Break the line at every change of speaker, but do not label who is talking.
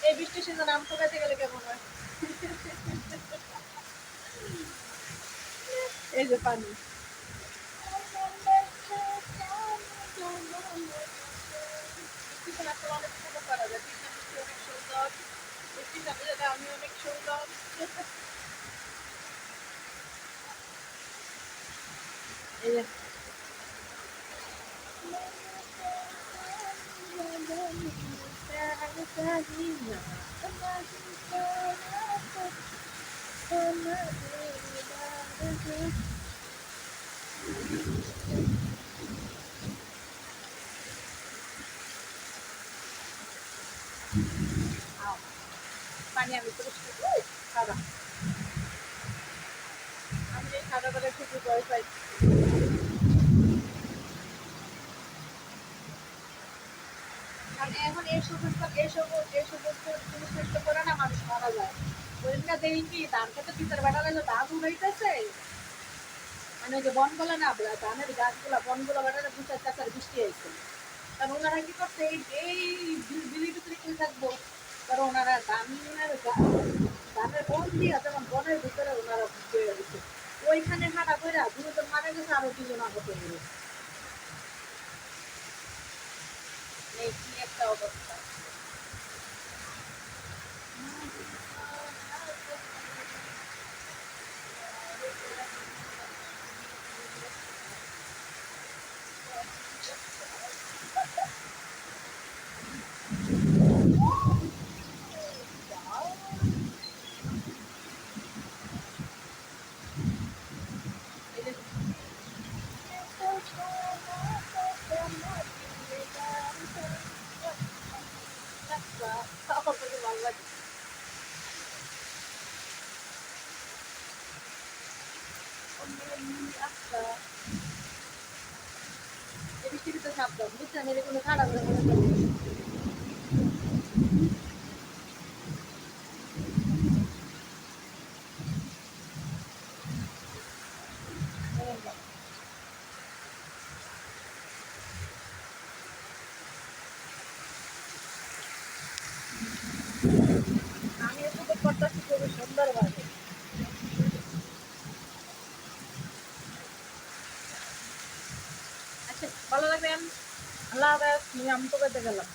এই বৃষ্টির সিজনে আম ঠোকাতে গেলে কেমন হয়? এই যে পানি। বৃষ্টিতে আসলে অনেক উপভোগ করা যায়। বৃষ্টি অনেক সুন্দর। বৃষ্টির সাথে সাথে আমি অনেক সুন্দর। এই যে পানি আমি পরিষ্কার সাদা। আমি এই সাদা করে খুবই ভয় পাই। কারণ এখন এই সমস্ত জিনিস নষ্ট করে না মানুষ মারা যায়। ওইদিনকে দেখি ধান খেতে ভিতরে বেড়ালে ধান উড়াইতেছে, মানে ওই যে বন বলে না ধানের গাছগুলা বনগুলো বেড়ালে ২-৪ বৃষ্টি হয়েছে। কারণ ওনারা কি করছে এই বিলির ভিতরে কি থাকবো, কারণ ওনারা ধানের বন দিয়া যেমন বনের ভিতরে ওনারা বয়ে গেছে, ওইখানে হাঁটা করে ২ জন মারা গেছে, আরো ২ জন আহত হয়ে গেছে। এই কি একটা অবস্থা। এই যে আমার কাছে ভালো লাগে। আচ্ছা, এই বৃষ্টির ভিতরে সাবধান বুঝছেন, এর কোনো খারাপ হবে না। আমি উপভোগ করতেছি খুবই সুন্দরভাবে। আচ্ছা, ভালো লাগবেন। আল্লাহ হাফেজ। আমি আম তো করতে গেলাম।